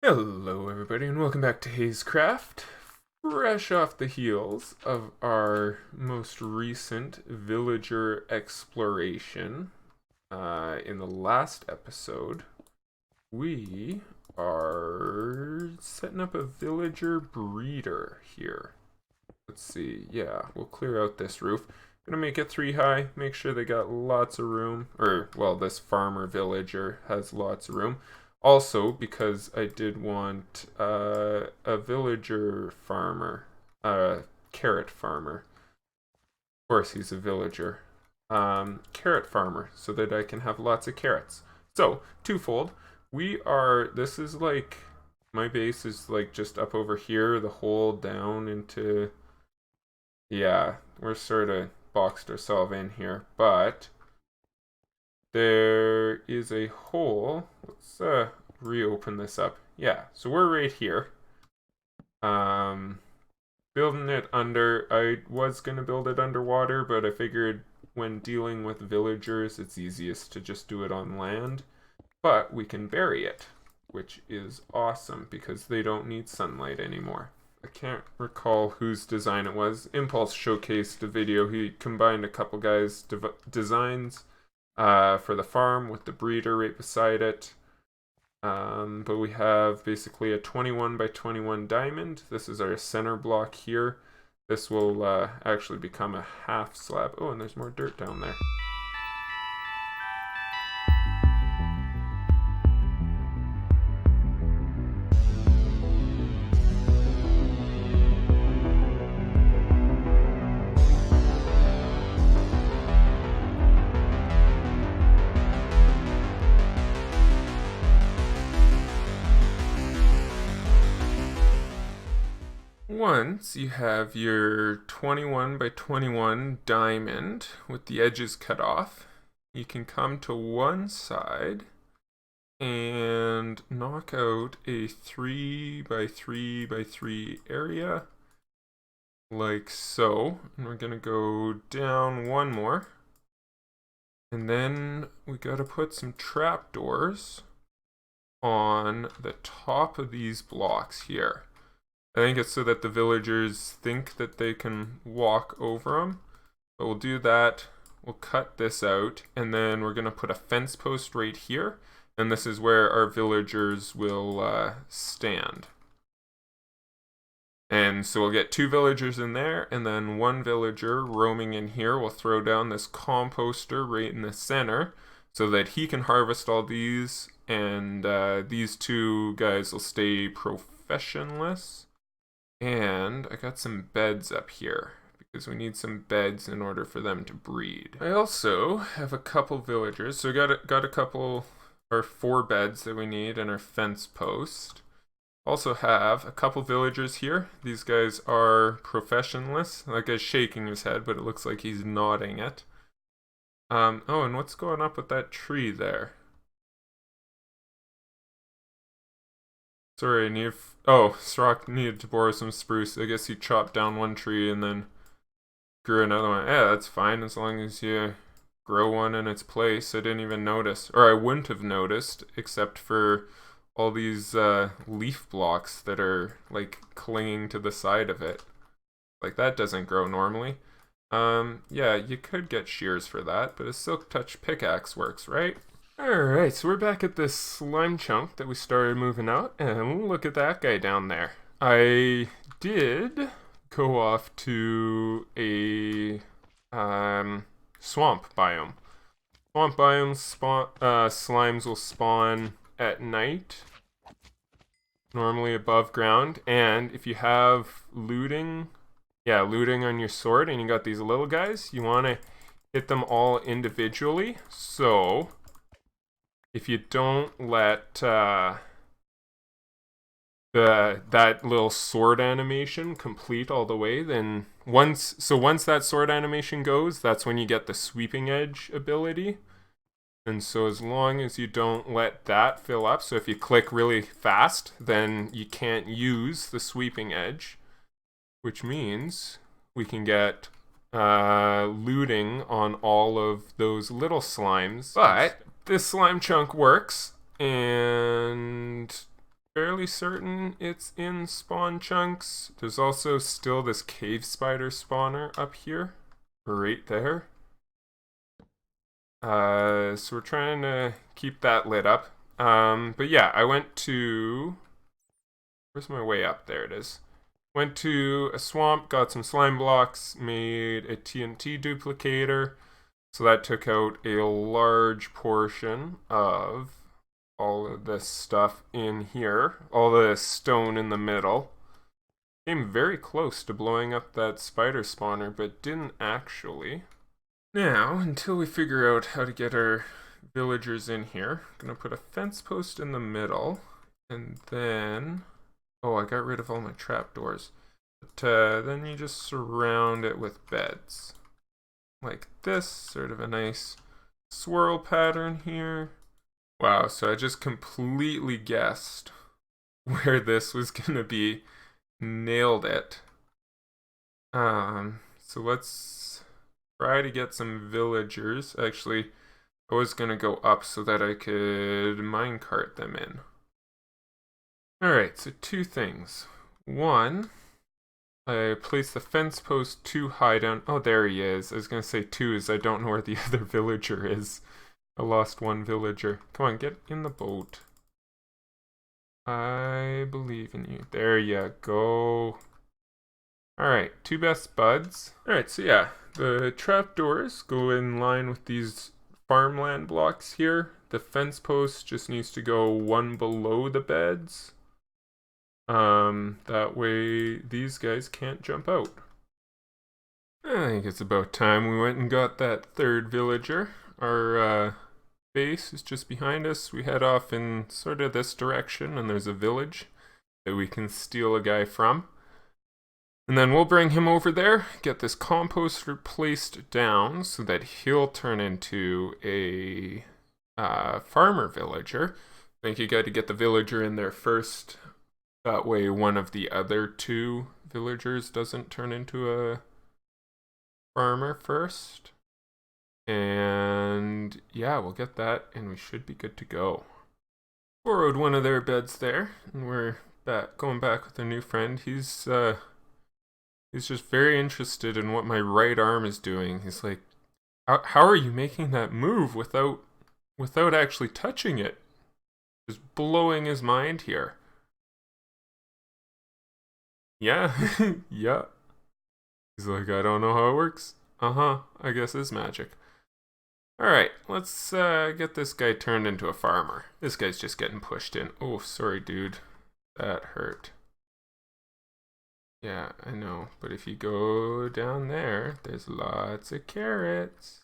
Hello everybody and welcome back to HaysCraft. Fresh off the heels of our most recent villager exploration. In the last episode, we are setting up a villager breeder here. Let's see, yeah, we'll clear out this roof. Gonna make it 3 high, make sure they got lots of room, or, well, this farmer villager has lots of room. Also, because I did want a villager farmer, a carrot farmer. Of course, he's a villager. Carrot farmer, so that I can have lots of carrots. So, twofold. This is like, my base is like just up over here, the hole down into, yeah, we're sort of boxed ourselves in here, but there is a hole. Let's reopen this up. Yeah, so we're right here. Building it under. I was gonna build it underwater, but I figured when dealing with villagers, it's easiest to just do it on land. But we can bury it, which is awesome because they don't need sunlight anymore. I can't recall whose design it was. Impulse showcased a video. He combined a couple guys' designs for the farm with the breeder right beside it. But we have basically a 21 by 21 diamond. This is our center block here. This will actually become a half slab. Oh, and there's more dirt down there. Once you have your 21 by 21 diamond with the edges cut off, you can come to one side and knock out a 3 by 3 by 3 area like so. And we're gonna go down one more, and then we gotta put some trapdoors on the top of these blocks here. I think it's so that the villagers think that they can walk over them. But we'll do that. We'll cut this out. And then we're going to put a fence post right here. And this is where our villagers will stand. And so we'll get 2 villagers in there. And then 1 villager roaming in here. We'll throw down this composter right in the center, so that he can harvest all these. And these 2 guys will stay professionless. And I got some beds up here because we need some beds in order for them to breed. I also have a couple villagers, so got a couple or 4 beds that we need and our fence post. Also have a couple villagers here. These guys are professionless. That guy's shaking his head, but it looks like he's nodding it. Oh, and what's going up with that tree there? Sorry, Srock needed to borrow some spruce. I guess he chopped down one tree and then grew another one. Yeah, that's fine as long as you grow one in its place. I didn't even notice. Or I wouldn't have noticed, except for all these leaf blocks that are like clinging to the side of it. Like that doesn't grow normally. Yeah, you could get shears for that, but a silk touch pickaxe works, right? Alright, so we're back at this slime chunk that we started moving out, and look at that guy down there. I did go off to a swamp biome. Swamp biomes slimes will spawn at night, normally above ground, and if you have looting on your sword and you got these little guys, you want to hit them all individually. So if you don't let that little sword animation complete all the way, then once that sword animation goes, that's when you get the sweeping edge ability. And so as long as you don't let that fill up, so if you click really fast, then you can't use the sweeping edge, which means we can get looting on all of those little slimes. But this slime chunk works, and fairly certain it's in spawn chunks. There's also still this cave spider spawner up here, right there. So we're trying to keep that lit up. But yeah, I went to... Where's my way up? There it is. Went to a swamp, got some slime blocks, made a TNT duplicator. So that took out a large portion of all of this stuff in here. All the stone in the middle. Came very close to blowing up that spider spawner, but didn't actually. Now, until we figure out how to get our villagers in here, I'm gonna put a fence post in the middle, and then... Oh, I got rid of all my trapdoors. But then you just surround it with beds. Like this, sort of a nice swirl pattern here. Wow, so I just completely guessed where this was gonna be. Nailed it. So let's try to get some villagers. Actually, I was gonna go up so that I could minecart them in. Alright, so two things. One, I placed the fence post too high down. Oh, there he is. I was gonna say two is I don't know where the other villager is. I lost one villager. Come on, get in the boat. I believe in you. There you go. Alright, two best buds. Alright, so yeah, the trapdoors go in line with these farmland blocks here. The fence post just needs to go one below the beds. That way these guys can't jump out. I think it's about time we went and got that third villager. Our base is just behind us. We head off in sort of this direction, and there's a village that we can steal a guy from. And then we'll bring him over there, get this compost replaced down so that he'll turn into a farmer villager. I think you got to get the villager in there first. That way one of the other two villagers doesn't turn into a farmer first. And yeah, we'll get that and we should be good to go. Borrowed one of their beds there, and we're going back with a new friend. He's just very interested in what my right arm is doing. He's like, how are you making that move without actually touching it? Just blowing his mind here. Yeah, yeah. He's like, I don't know how it works. I guess it's magic. Alright, let's get this guy turned into a farmer. This guy's just getting pushed in. Oh, sorry, dude. That hurt. Yeah, I know. But if you go down there, there's lots of carrots.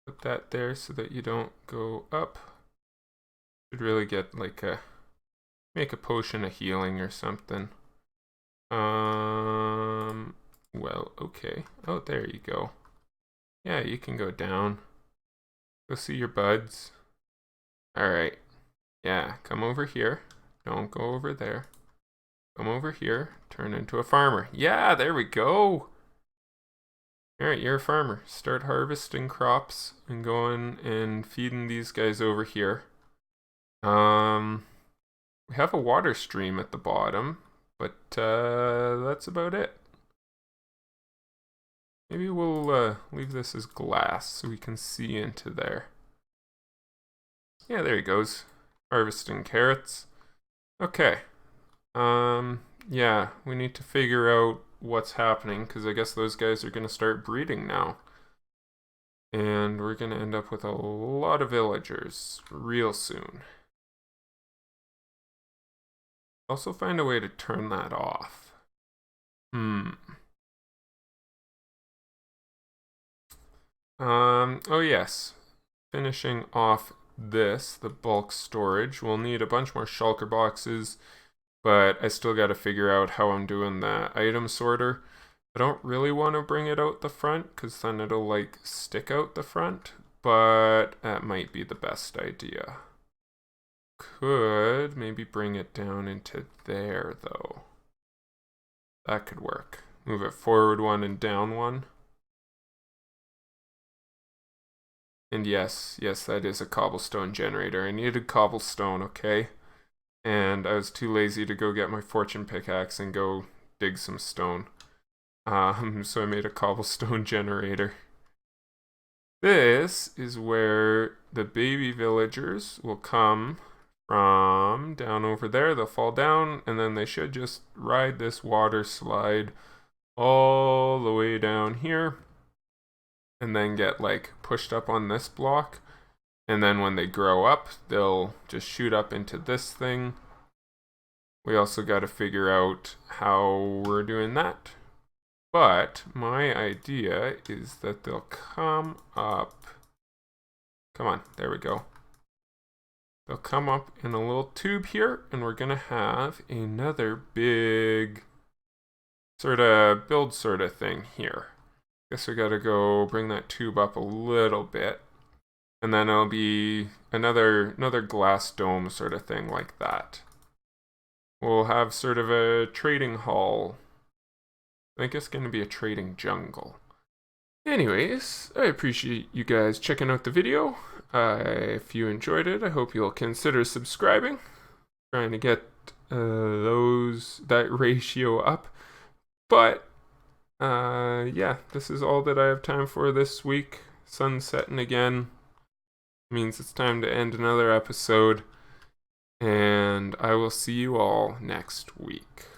Put that there so that you don't go up. Should really get like make a potion of healing or something. Well, okay. Oh, there you go. Yeah, you can go down. Go see your buds. Alright. Yeah, come over here. Don't go over there. Come over here. Turn into a farmer. Yeah, there we go. Alright, you're a farmer. Start harvesting crops and going and feeding these guys over here. We have a water stream at the bottom, but that's about it. Maybe we'll leave this as glass so we can see into there. Yeah, there he goes. Harvesting carrots. Okay. Yeah, we need to figure out what's happening, because I guess those guys are going to start breeding now. And we're going to end up with a lot of villagers real soon. Also find a way to turn that off. Oh yes. Finishing off this, the bulk storage. We'll need a bunch more shulker boxes, but I still got to figure out how I'm doing the item sorter. I don't really want to bring it out the front, because then it'll like stick out the front, but that might be the best idea. Could maybe bring it down into there though. That could work. Move it forward one and down one. And yes, that is a cobblestone generator. I needed cobblestone, okay? and I was too lazy to go get my fortune pickaxe and go dig some stone. So I made a cobblestone generator. This is where the baby villagers will come from down over there. They'll fall down, and then they should just ride this water slide all the way down here, and then get like pushed up on this block. And then when they grow up, they'll just shoot up into this thing. We also got to figure out how we're doing that. But my idea is that they'll come up. Come on, there we go. They'll come up in a little tube here, and we're going to have another big sort of build sort of thing here. Guess we got to go bring that tube up a little bit. And then it'll be another glass dome sort of thing like that. We'll have sort of a trading hall. I think it's going to be a trading jungle. Anyways, I appreciate you guys checking out the video. If you enjoyed it, I hope you'll consider subscribing. Trying to get that ratio up. But, yeah, this is all that I have time for this week. Sun's setting again. Means it's time to end another episode. And I will see you all next week.